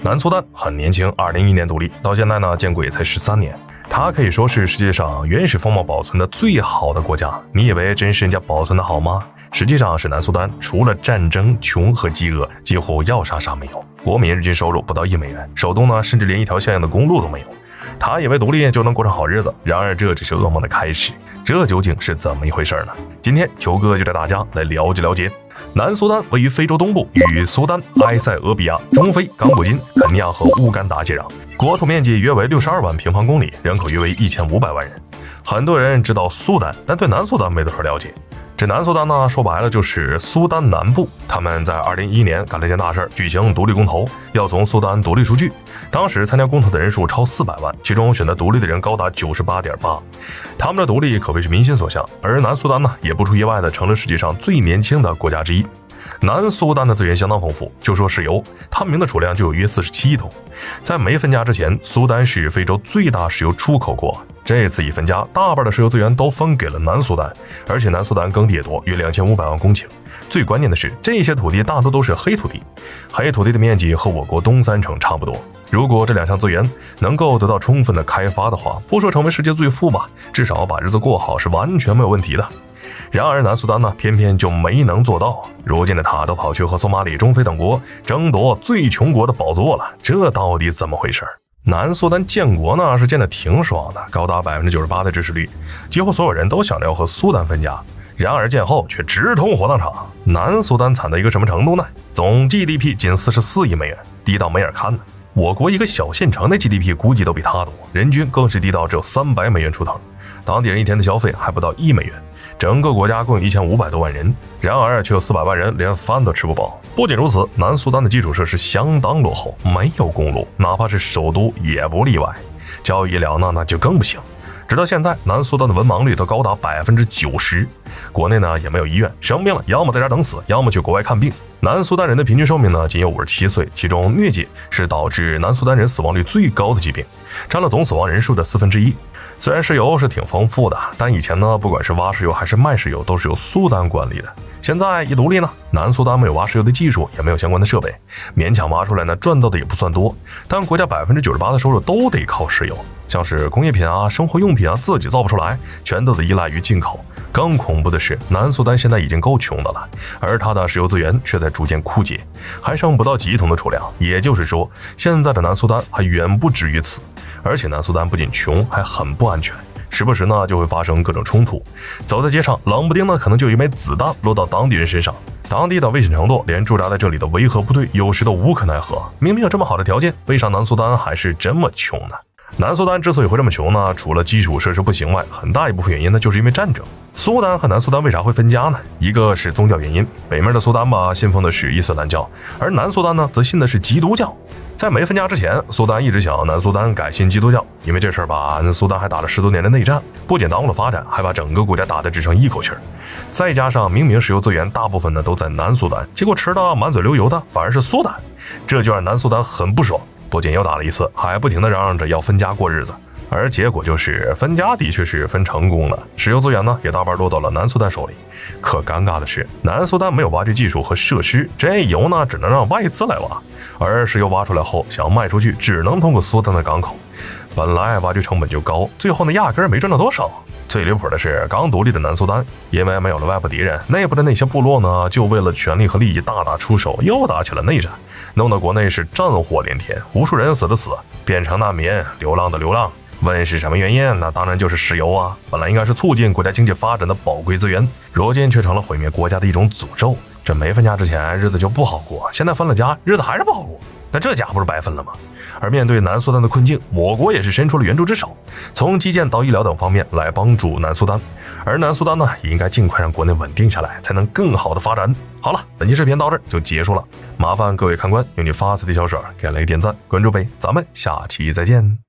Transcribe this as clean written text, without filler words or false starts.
南苏丹很年轻，2001年独立，到现在呢建国也才13年。它可以说是世界上原始风貌保存的最好的国家。你以为真是人家保存的好吗？实际上是南苏丹除了战争、穷和饥饿，几乎要啥没有。国民日均收入不到$1，首都呢甚至连一条像样的公路都没有。他以为独立就能过上好日子，然而这只是噩梦的开始。这究竟是怎么一回事呢？今天球哥就带大家来了解。南苏丹位于非洲东部，与苏丹、埃塞俄比亚、中非、刚果金、肯尼亚和乌干达接壤，国土面积约为62万平方公里，人口约为1500万人。很多人知道苏丹，但对南苏丹没多少了解。这南苏丹呢，说白了就是苏丹南部。他们在2011年干了件大事，举行独立公投，要从苏丹独立出去。当时参加公投的人数超400万，其中选择独立的人高达98.8%。他们的独立可谓是民心所向，而南苏丹呢，也不出意外的成了世界上最年轻的国家之一。南苏丹的资源相当丰富，就说石油，他们的储量就有约47亿桶。在没分家之前，苏丹是非洲最大石油出口国。这次一分家，大半的石油资源都分给了南苏丹，而且南苏丹耕地也多，约2500万公顷。最关键的是，这些土地大多都是黑土地，黑土地的面积和我国东3成差不多。如果这2项资源能够得到充分的开发的话，不说成为世界最富吧，至少把日子过好是完全没有问题的。然而南苏丹呢，偏偏就没能做到。如今的他都跑去和索马里、中非等国争夺最穷国的宝座了，这到底怎么回事？南苏丹建国呢是建得挺爽的，高达98%的支持率，几乎所有人都想着要和苏丹分家。然而建后却直通火葬场。南苏丹惨到一个什么程度呢？总 GDP 仅44亿美元，低到没人看呢。我国一个小县城的 GDP 估计都比他多，人均更是低到只有300美元出头，当地人一天的消费还不到1美元。整个国家共有1500多万人，然而却有400万人连饭都吃不饱。不仅如此，南苏丹的基础设施相当落后，没有公路，哪怕是首都也不例外。教育医疗呢，那就更不行。直到现在，南苏丹的文盲率都高达90%，国内呢也没有医院，生病了要么在家等死，要么去国外看病。南苏丹人的平均寿命呢仅有57岁，其中疟疾是导致南苏丹人死亡率最高的疾病，占了总死亡人数的1/4。虽然石油是挺丰富的，但以前呢，不管是挖石油还是卖石油，都是由苏丹管理的。现在一独立呢，南苏丹没有挖石油的技术，也没有相关的设备，勉强挖出来呢，赚到的也不算多。但国家98%的收入都得靠石油，像是工业品啊、生活用品啊，自己造不出来，全都得依赖于进口。更恐怖的是，南苏丹现在已经够穷的了，而它的石油资源却在逐渐枯竭，还剩不到几亿桶的储量。也就是说，现在的南苏丹还远不止于此。而且南苏丹不仅穷，还很不安全，时不时呢就会发生各种冲突。走在街上，冷不丁呢可能就有一枚子弹落到当地人身上。当地的危险程度，连驻扎在这里的维和部队有时都无可奈何。明明有这么好的条件，为啥南苏丹还是这么穷呢？南苏丹之所以会这么穷呢，除了基础设施不行外，很大一部分原因呢就是因为战争。苏丹和南苏丹为啥会分家呢？一个是宗教原因，北面的苏丹吧信奉的是伊斯兰教，而南苏丹呢则信的是基督教。在没分家之前，苏丹一直想南苏丹改信基督教，因为这事儿吧，苏丹还打了10多年的内战，不仅耽误了发展，还把整个国家打得只剩一口气儿。再加上明明石油资源大部分呢都在南苏丹，结果吃的满嘴流油的反而是苏丹，这就让南苏丹很不爽，不仅又打了一次，还不停地嚷嚷着要分家过日子。而结果就是分家的确是分成功了，石油资源呢也大半落到了南苏丹手里。可尴尬的是，南苏丹没有挖掘技术和设施，这油呢只能让外资来挖，而石油挖出来后想卖出去，只能通过苏丹的港口。本来挖掘成本就高，最后呢压根儿没赚到多少。最离谱的是，刚独立的南苏丹因为没有了外部敌人，内部的那些部落呢就为了权力和利益大打出手，又打起了内战，弄得国内是战火连天，无数人死的死，变成难民，流浪的流浪。问是什么原因？那当然就是石油啊！本来应该是促进国家经济发展的宝贵资源，如今却成了毁灭国家的一种诅咒。这没分家之前日子就不好过，现在分了家，日子还是不好过。那这家不是白分了吗？而面对南苏丹的困境，我国也是伸出了援助之手，从基建到医疗等方面来帮助南苏丹。而南苏丹呢，也应该尽快让国内稳定下来，才能更好的发展。好了，本期视频到这儿就结束了，麻烦各位看官用你发财的小手给来个点赞、关注呗，咱们下期再见。